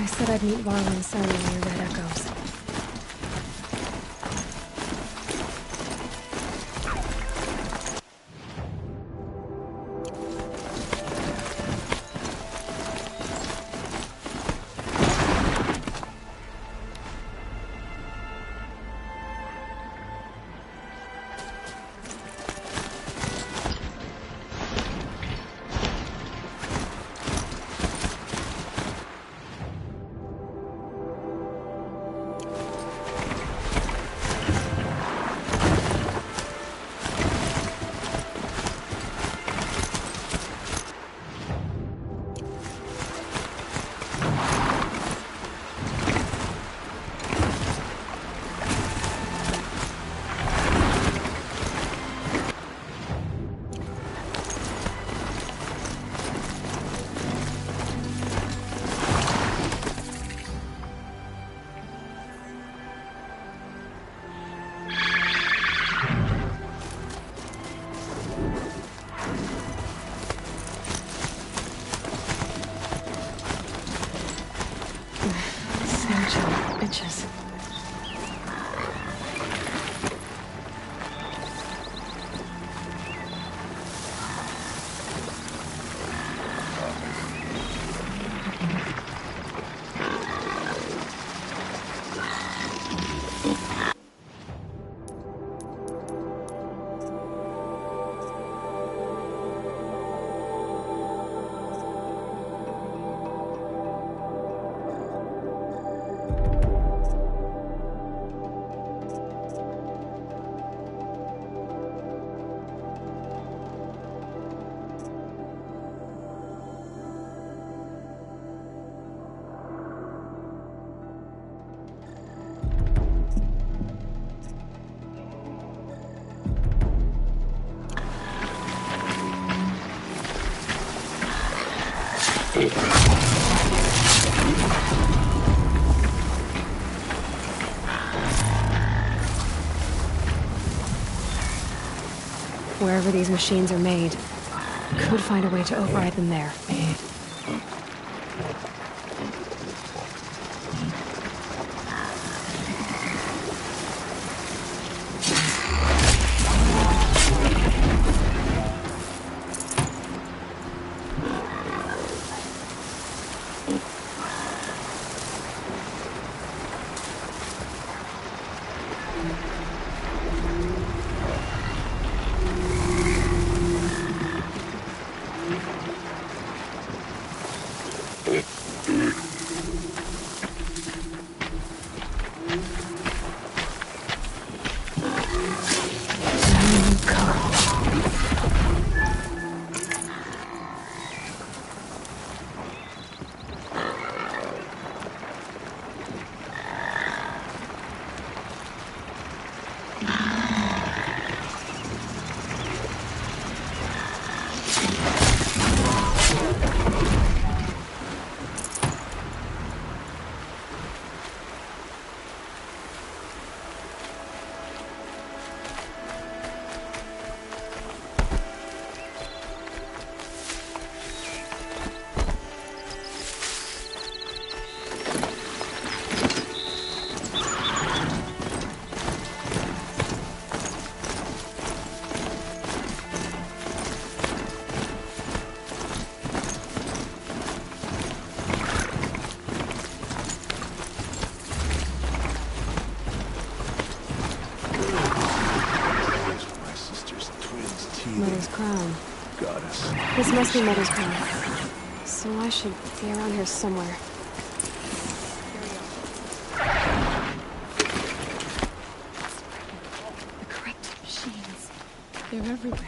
said I'd meet Varl and Sunny near Red Echoes. Bitches. Wherever these machines are made, could find a way to override them there. Mother's crown. Goddess. This must be Mother's crown. So I should be around here somewhere. The correct machines. They're everywhere.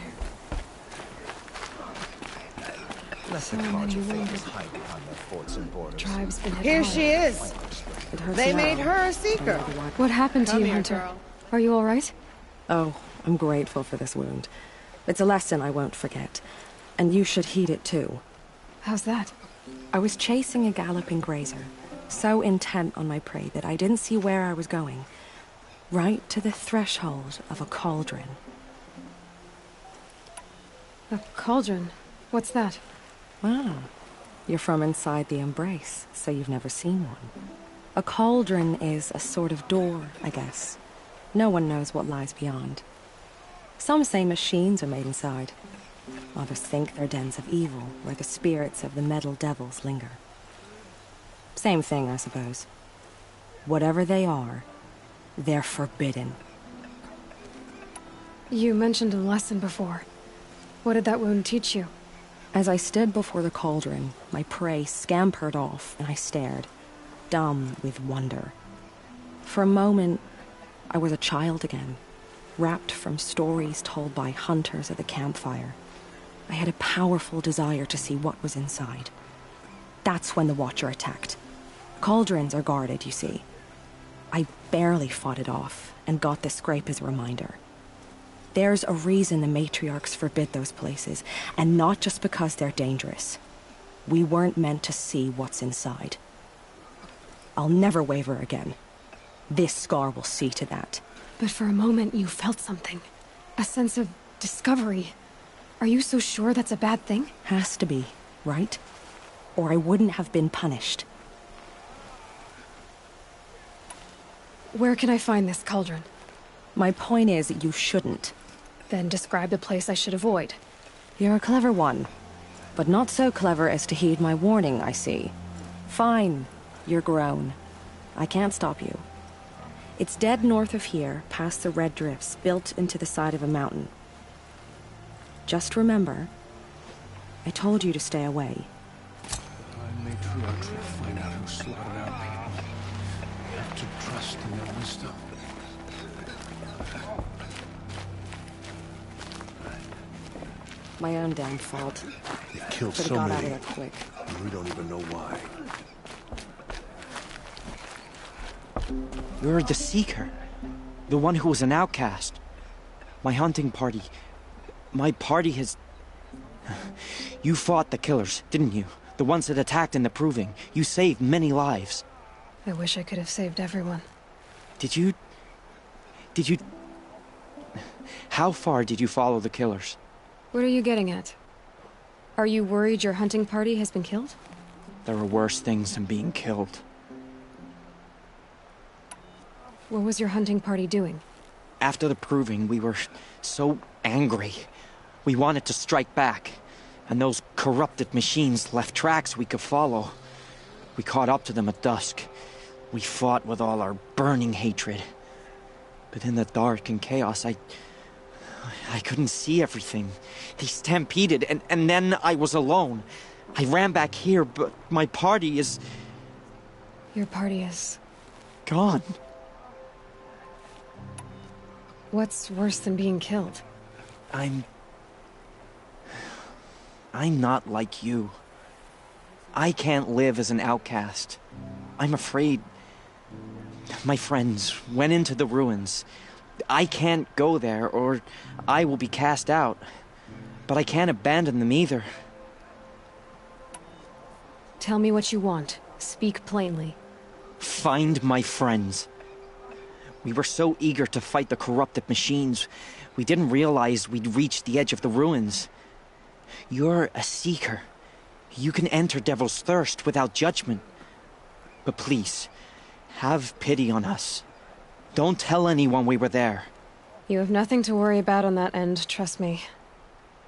Let the cards of fate hide behind their forts and borders. Tribe's been hit Here hard. she is. They made her a seeker. What happened to Come you, here, Hunter? girl. Are you all right? Oh, I'm grateful for this wound. It's a lesson I won't forget. And you should heed it too. How's that? I was chasing a galloping grazer, so intent on my prey that I didn't see where I was going. Right to the threshold of a cauldron. A cauldron? What's that? Ah, You're from inside the Embrace, so you've never seen one. A cauldron is a sort of door, I guess. No one knows what lies beyond. Some say machines are made inside. Others think they're dens of evil, where the spirits of the metal devils linger. Same thing, I suppose. Whatever they are, they're forbidden. You mentioned a lesson before. What did that wound teach you? As I stood before the cauldron, my prey scampered off, and I stared, dumb with wonder. For a moment, I was a child again, wrapped from stories told by hunters at the campfire. I had a powerful desire to see what was inside. That's when the Watcher attacked. Cauldrons are guarded, you see. I barely fought it off, and got the scrape as a reminder. There's a reason the matriarchs forbid those places, and not just because they're dangerous. We weren't meant to see what's inside. I'll never waver again. This scar will see to that. But for a moment you felt something. A sense of discovery. Are you so sure that's a bad thing? Has to be, right? Or I wouldn't have been punished. Where can I find this cauldron? My point is, you shouldn't. Then describe the place I should avoid. You're a clever one. But not so clever as to heed my warning, I see. Fine. You're grown. I can't stop you. It's dead north of here, past the red drifts, built into the side of a mountain. Just remember, I told you to stay away. I made matriarchs will find out who slaughtered our people. We have to trust in their wisdom. My own damn fault. They killed Could've so got out many, of there quick. and we don't even know why. You're the Seeker. The one who was an outcast. My hunting party. My party has... You fought the killers, didn't you? The ones that attacked in the Proving. You saved many lives. I wish I could have saved everyone. Did you... How far did you follow the killers? What are you getting at? Are you worried your hunting party has been killed? There are worse things than being killed. What was your hunting party doing? After the Proving, we were so angry. We wanted to strike back. And those corrupted machines left tracks we could follow. We caught up to them at dusk. We fought with all our burning hatred. But in the dark and chaos, I couldn't see everything. They stampeded, and then I was alone. I ran back here, but my party is... Your party is... gone. What's worse than being killed? I'm not like you. I can't live as an outcast. I'm afraid... My friends went into the ruins. I can't go there, or I will be cast out. But I can't abandon them either. Tell me what you want. Speak plainly. Find my friends. We were so eager to fight the corrupted machines, we didn't realize we'd reached the edge of the ruins. You're a Seeker. You can enter Devil's Thirst without judgment. But please, have pity on us. Don't tell anyone we were there. You have nothing to worry about on that end, trust me.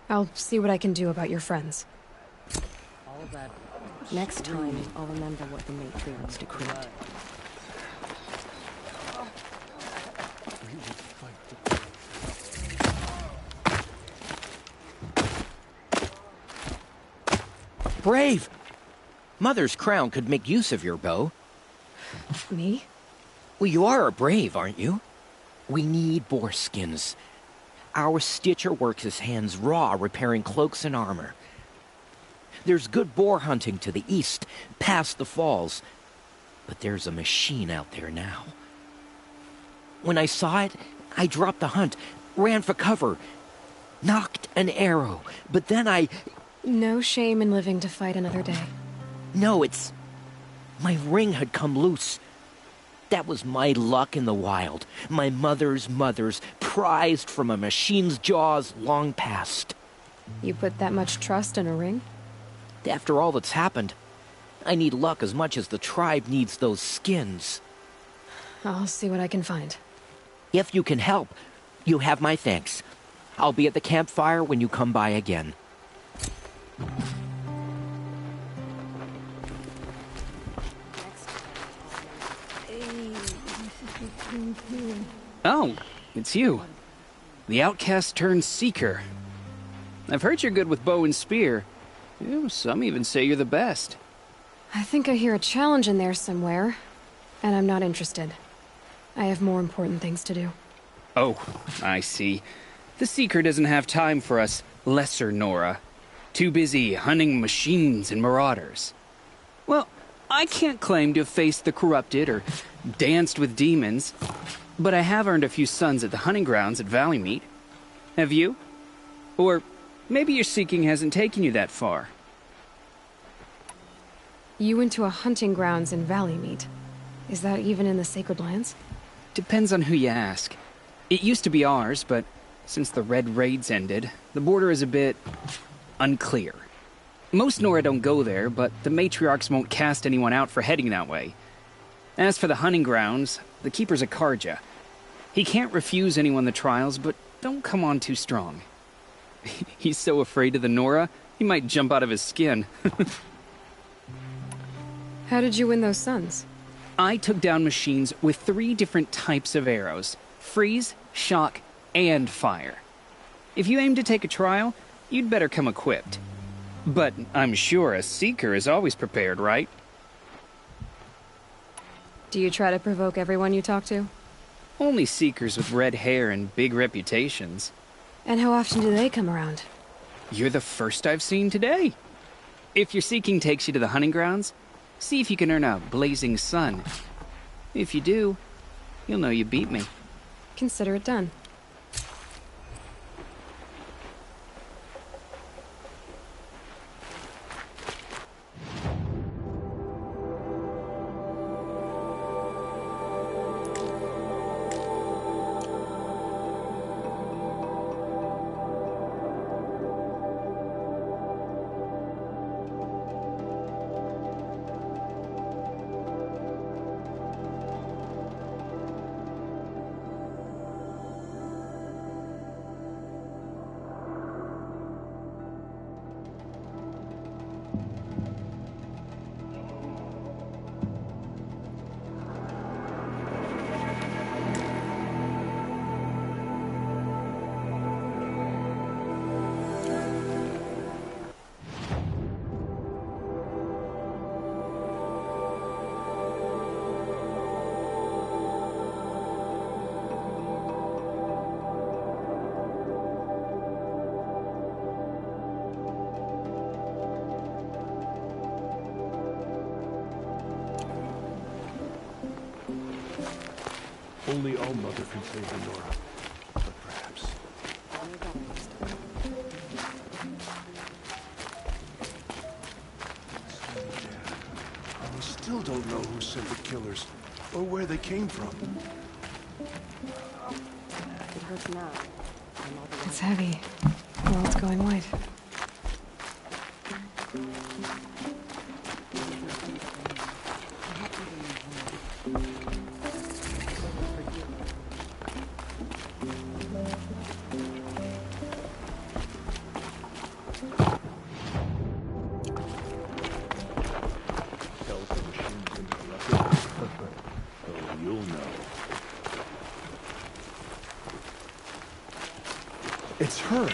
I'll see what I can do about your friends. Next time, I'll remember what the matriarchs decreed. Brave! Mother's crown could make use of your bow. Me? Well, you are a brave, aren't you? We need boar skins. Our Stitcher works his hands raw repairing cloaks and armor. There's good boar hunting to the east, past the falls. But there's a machine out there now. When I saw it, I dropped the hunt, ran for cover, knocked an arrow, but then I... No shame in living to fight another day. No, it's... My ring had come loose. That was my luck in the wild. My mother's prized from a machine's jaws long past. You put that much trust in a ring? After all that's happened, I need luck as much as the tribe needs those skins. I'll see what I can find. If you can help, you have my thanks. I'll be at the campfire when you come by again. Oh, it's you. The outcast turned seeker. I've heard you're good with bow and spear. Some even say you're the best. I think I hear a challenge in there somewhere, and I'm not interested. I have more important things to do. Oh, I see. The Seeker doesn't have time for us lesser Nora. Too busy hunting machines and marauders. Well, I can't claim to have faced the corrupted or danced with demons, but I have earned a few suns at the hunting grounds at Valleymeet. Have you? Or maybe your seeking hasn't taken you that far. You went to a hunting grounds in Valleymeet. Is that even in the Sacred Lands? Depends on who you ask. It used to be ours, but since the Red Raids ended, the border is a bit unclear. Most Nora don't go there, but the matriarchs won't cast anyone out for heading that way. As for the hunting grounds, the Keeper's a Karja. He can't refuse anyone the trials, but don't come on too strong. He's so afraid of the Nora, he might jump out of his skin. How did you win those suns? I took down machines with 3 different types of arrows: freeze, shock, and fire. If you aim to take a trial, you'd better come equipped. But I'm sure a Seeker is always prepared, right? Do you try to provoke everyone you talk to? Only Seekers with red hair and big reputations. And how often do they come around? You're the first I've seen today. If your seeking takes you to the hunting grounds, see if you can earn a blazing sun. If you do, you'll know you beat me. Consider it done. Only All-Mother can save the Nora. But perhaps... I still don't know who sent the killers, or where they came from. It hurts now. It's heavy. Well, it's going white. It's her.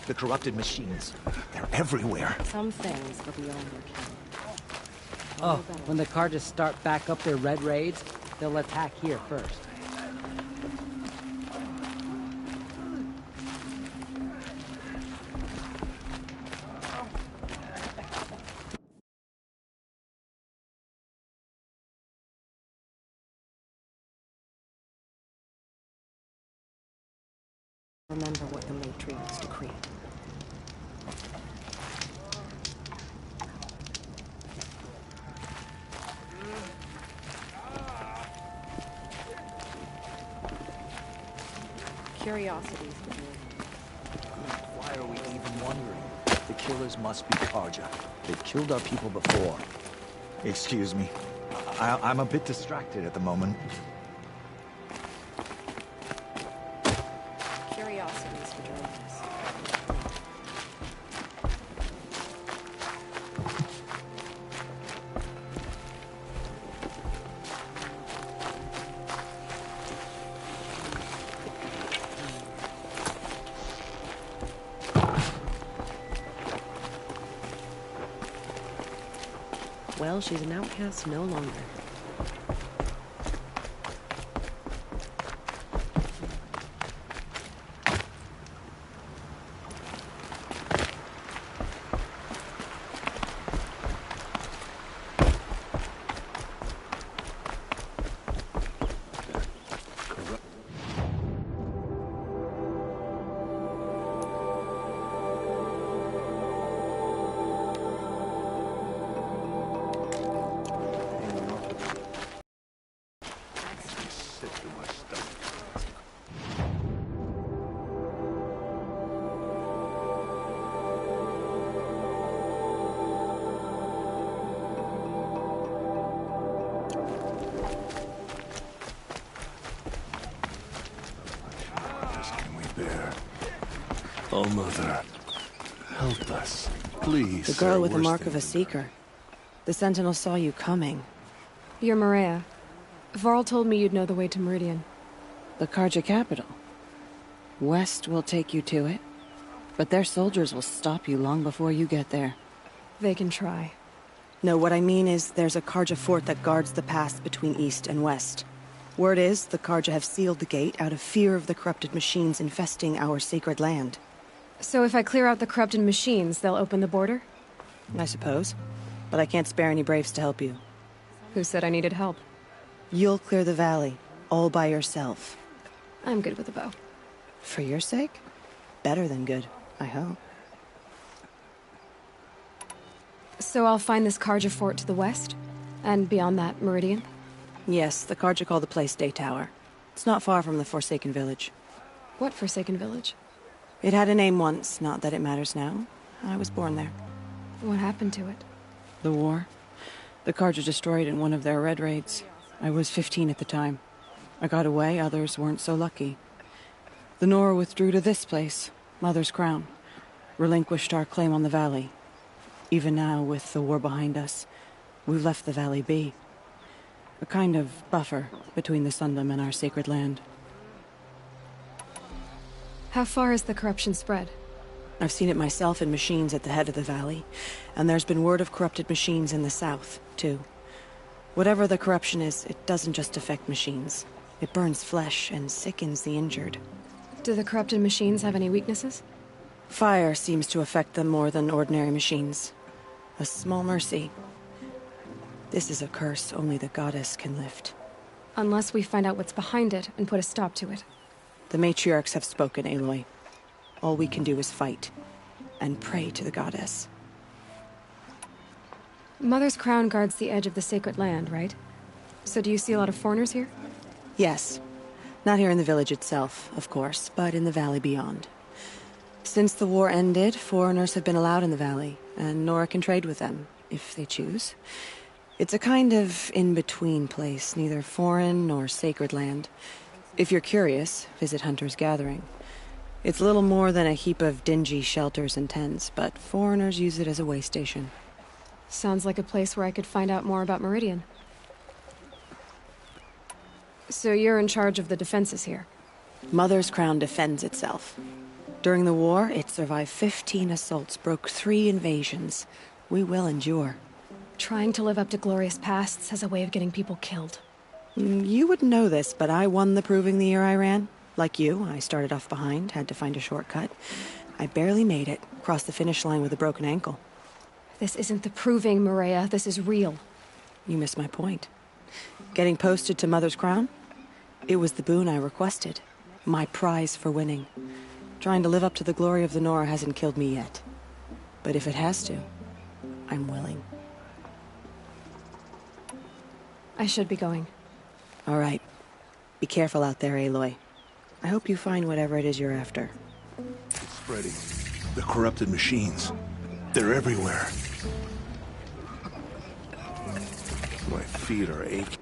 The corrupted machines. They're everywhere. Some things will be overkill. Oh, when the Karjas start back up their red raids, they'll attack here first. Remember what the matriarchs decreed. Curiosities. Why are we even wondering? The killers must be Karja. They've killed our people before. Excuse me. I'm a bit distracted at the moment. Curiosities for drones. Well, she's an outcast no longer. Oh, Mother, help us, please. The girl with the mark of a seeker. The Sentinel saw you coming. You're Maria. Varl told me you'd know the way to Meridian. The Karja capital. West will take you to it, but their soldiers will stop you long before you get there. They can try. No, what I mean is there's a Karja fort that guards the pass between East and West. Word is, the Karja have sealed the gate out of fear of the corrupted machines infesting our sacred land. So if I clear out the corrupted machines, they'll open the border? I suppose. But I can't spare any braves to help you. Who said I needed help? You'll clear the valley, all by yourself. I'm good with a bow. For your sake? Better than good, I hope. So I'll find this Karja fort to the west? And beyond that, Meridian? Yes, the Karja call the place Day Tower. It's not far from the Forsaken Village. What Forsaken Village? It had a name once, not that it matters now. I was born there. What happened to it? The war. The Karja destroyed in one of their red raids. I was 15 at the time. I got away, others weren't so lucky. The Nora withdrew to this place, Mother's Crown. Relinquished our claim on the valley. Even now, with the war behind us, we've left the valley be. A kind of buffer between the Sundom and our sacred land. How far has the corruption spread? I've seen it myself in machines at the head of the valley, and there's been word of corrupted machines in the south, too. Whatever the corruption is, it doesn't just affect machines. It burns flesh and sickens the injured. Do the corrupted machines have any weaknesses? Fire seems to affect them more than ordinary machines. A small mercy. This is a curse only the goddess can lift. Unless we find out what's behind it and put a stop to it. The matriarchs have spoken, Aloy. All we can do is fight. And pray to the goddess. Mother's Crown guards the edge of the sacred land, right? So do you see a lot of foreigners here? Yes. Not here in the village itself, of course, but in the valley beyond. Since the war ended, foreigners have been allowed in the valley, and Nora can trade with them, if they choose. It's a kind of in-between place, neither foreign nor sacred land. If you're curious, visit Hunter's Gathering. It's little more than a heap of dingy shelters and tents, but foreigners use it as a way station. Sounds like a place where I could find out more about Meridian. So you're in charge of the defenses here? Mother's Crown defends itself. During the war, it survived 15 assaults, broke 3 invasions. We will endure. Trying to live up to glorious pasts has a way of getting people killed. You wouldn't know this, but I won the proving the year I ran. Like you, I started off behind, had to find a shortcut. I barely made it, crossed the finish line with a broken ankle. This isn't the proving, Maria. This is real. You missed my point. Getting posted to Mother's Crown? It was the boon I requested. My prize for winning. Trying to live up to the glory of the Nora hasn't killed me yet. But if it has to, I'm willing. I should be going. All right. Be careful out there, Aloy. I hope you find whatever it is you're after. It's spreading. The corrupted machines. They're everywhere. My feet are aching.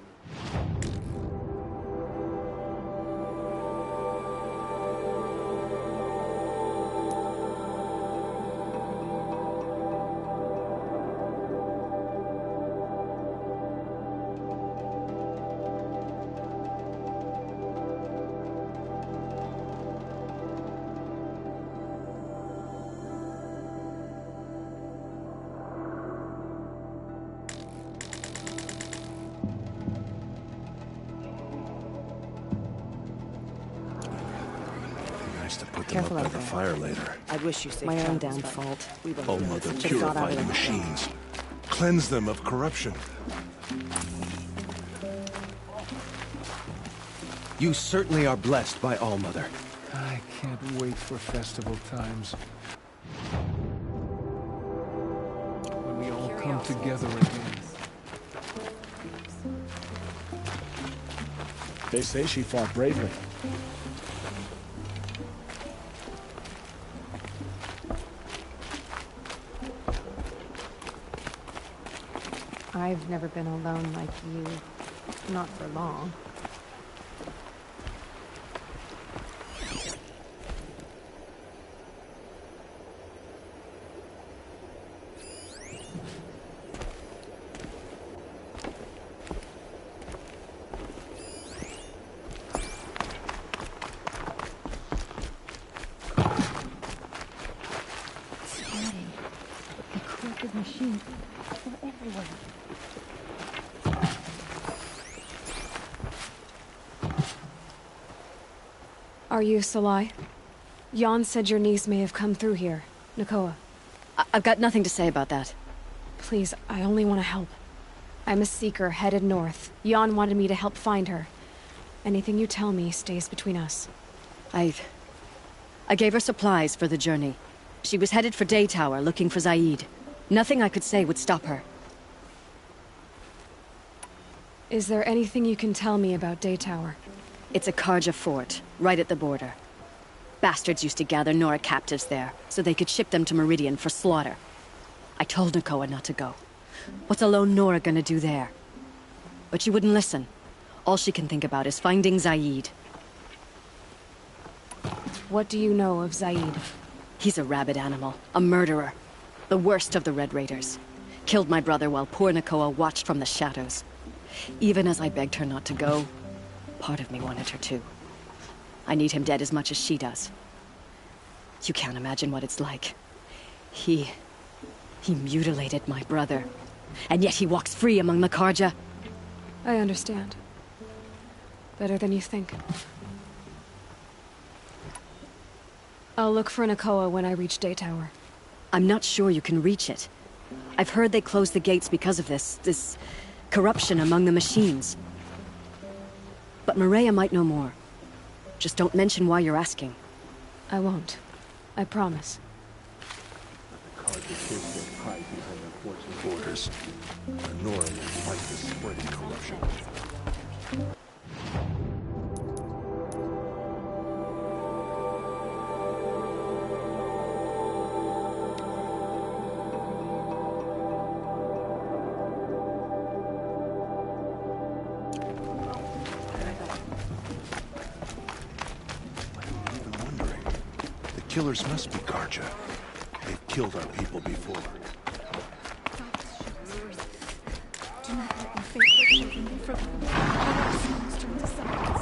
Nice to put them Careful up by out the there. fire later. I'd wish you safe My own travels, damn but fault. we both Oh, know Mother, it's should've got out purify of the it. machines. Cleanse them of corruption. You certainly are blessed by All Mother. I can't wait for festival times. When we all come together again. They say she fought bravely. I've never been alone like you. Not for long. Spreading. The corrupted machines. They're everywhere. Are you Salai? Jan said your niece may have come through here. Nakoa. I've got nothing to say about that. Please, I only want to help. I'm a seeker headed north. Jan wanted me to help find her. Anything you tell me stays between us. I gave her supplies for the journey. She was headed for Daytower, looking for Zaid. Nothing I could say would stop her. Is there anything you can tell me about Daytower? It's a Karja fort, right at the border. Bastards used to gather Nora captives there, so they could ship them to Meridian for slaughter. I told Nakoa not to go. What's a lone Nora gonna do there? But she wouldn't listen. All she can think about is finding Zaid. What do you know of Zaid? He's a rabid animal, a murderer. The worst of the Red Raiders. Killed my brother while poor Nakoa watched from the shadows. Even as I begged her not to go, part of me wanted her to. I need him dead as much as she does. You can't imagine what it's like. He mutilated my brother. And yet he walks free among the Karja. I understand. Better than you think. I'll look for Nakoa when I reach Daytower. I'm not sure you can reach it. I've heard they closed the gates because of this corruption among the machines. But Maria might know more. Just don't mention why you're asking. I won't. I promise. Karja kids will hide behind their forts and borders. And Nora will fight this spreading corruption. Killers must be Karja. They've killed our people before. Do not let your faithful children be forgotten. Turn to silence.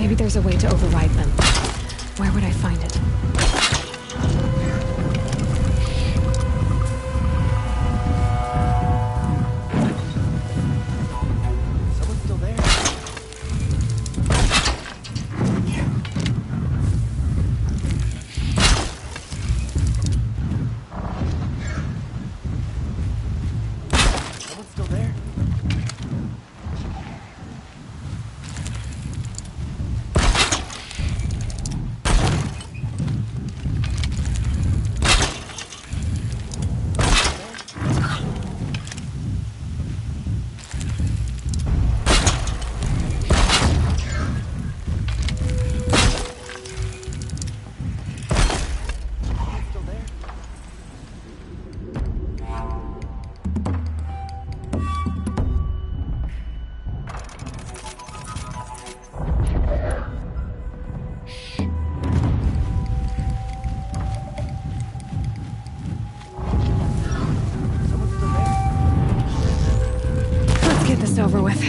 Maybe there's a way to override them. Where would I find it? Someone's still there? Someone's still there? Get this over with.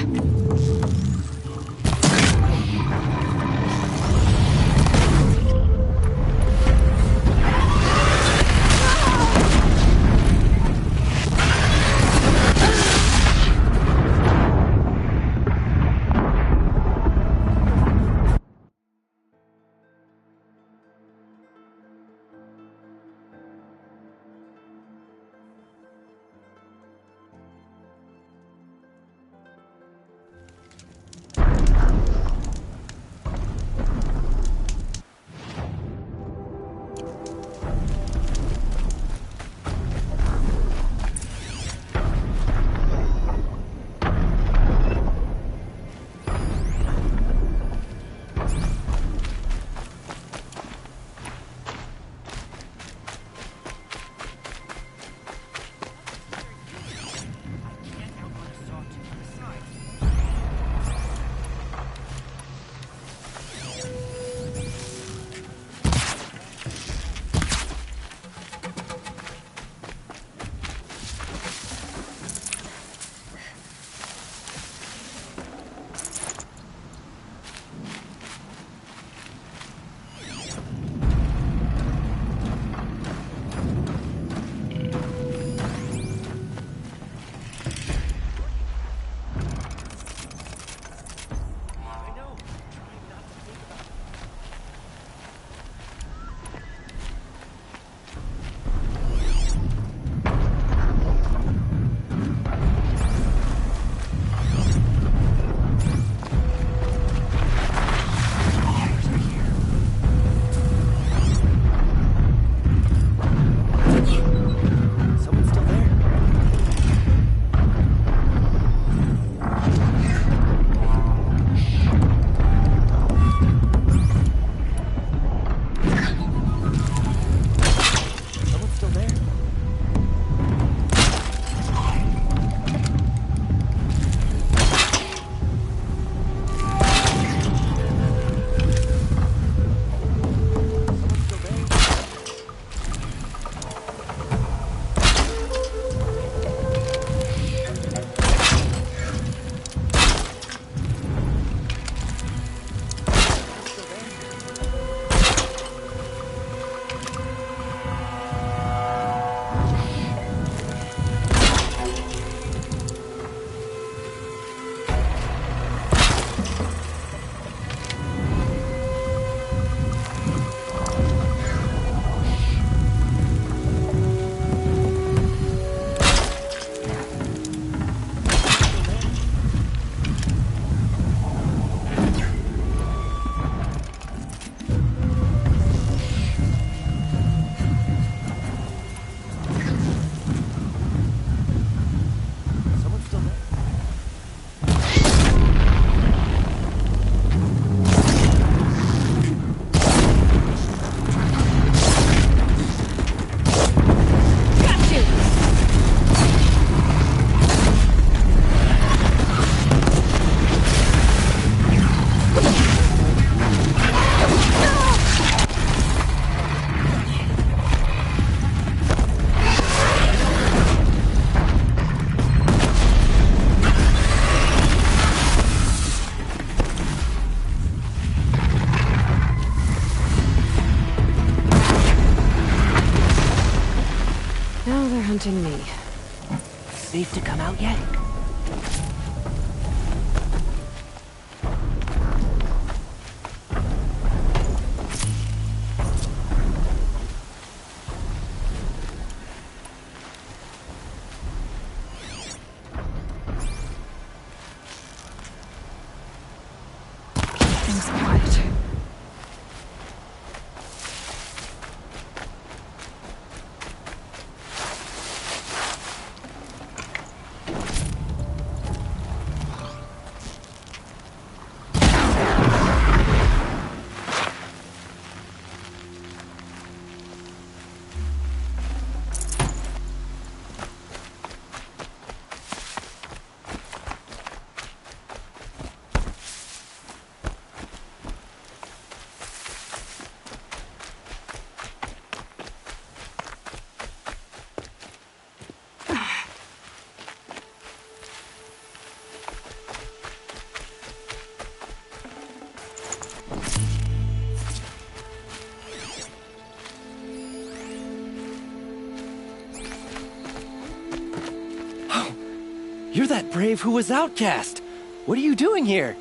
that brave who was outcast. What are you doing here?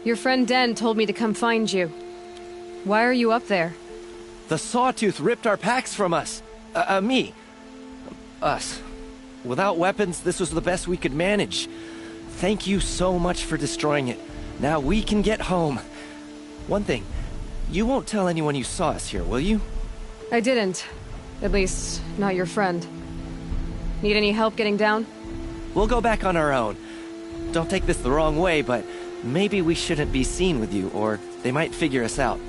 Your friend Den told me to come find you. Why are you up there? The Sawtooth ripped our packs from us. Me. Us. Without weapons, this was the best we could manage. Thank you so much for destroying it. Now we can get home. One thing, you won't tell anyone you saw us here, will you? I didn't. At least, not your friend. Need any help getting down? We'll go back on our own. Don't take this the wrong way, but maybe we shouldn't be seen with you, or they might figure us out.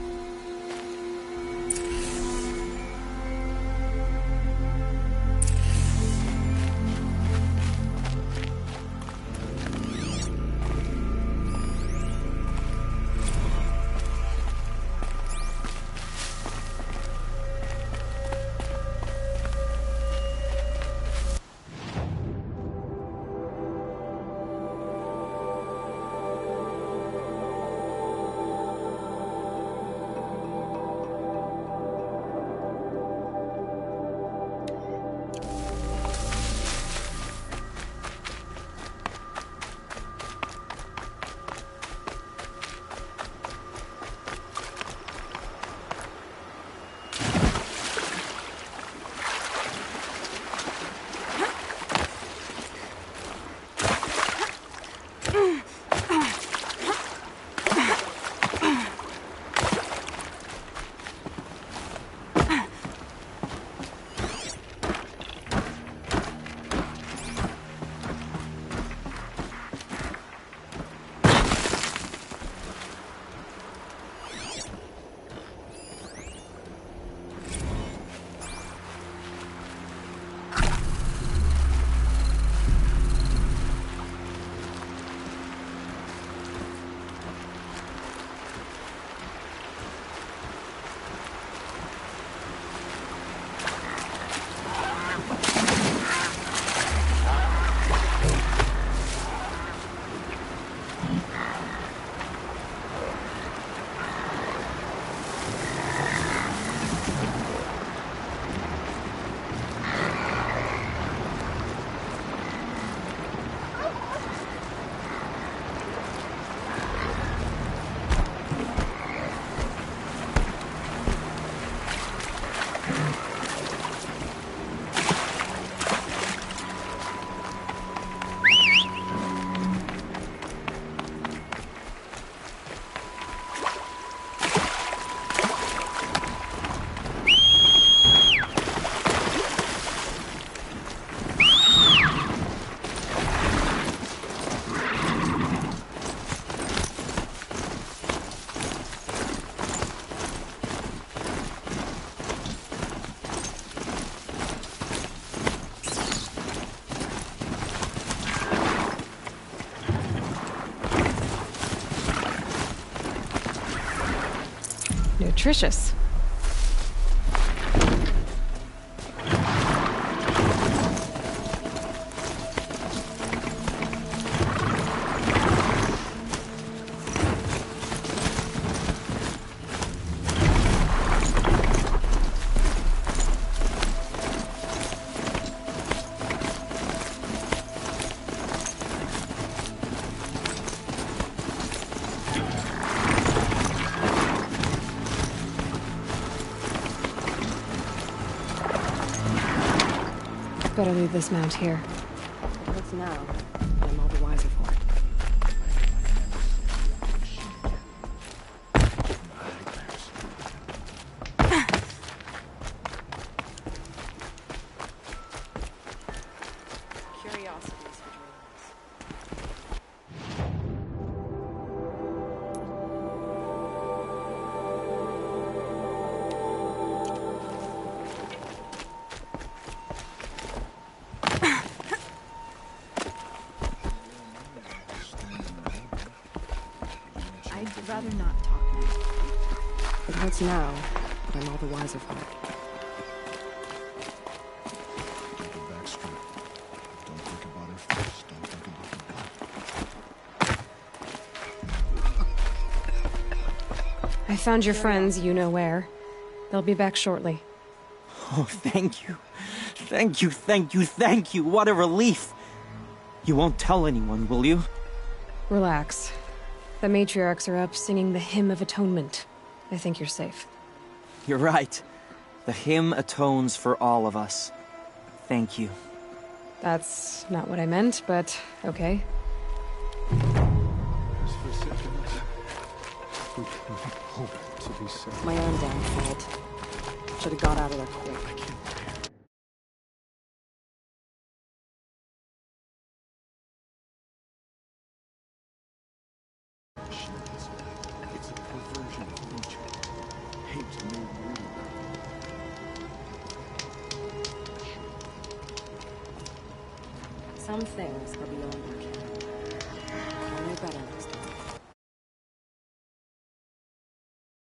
Nutritious. Better leave this mount here. What's now? I'm all the wiser for it. Curiosities for dreamers. I'd rather not talk now. It hurts now, but I'm all the wiser for it. Don't think about her first. Don't think about her. I found your friends, you know where. They'll be back shortly. Oh, thank you. Thank you, thank you, thank you. What a relief. You won't tell anyone, will you? Relax. The matriarchs are up singing the Hymn of Atonement. I think you're safe. You're right. The hymn atones for all of us. Thank you. That's not what I meant, but okay. As for saving us, we can hope to be saved. My own damn fault. Should have got out of there quick. I can't bear. It's a perversion of nature. Hate no breed. Some things are beyond our ken.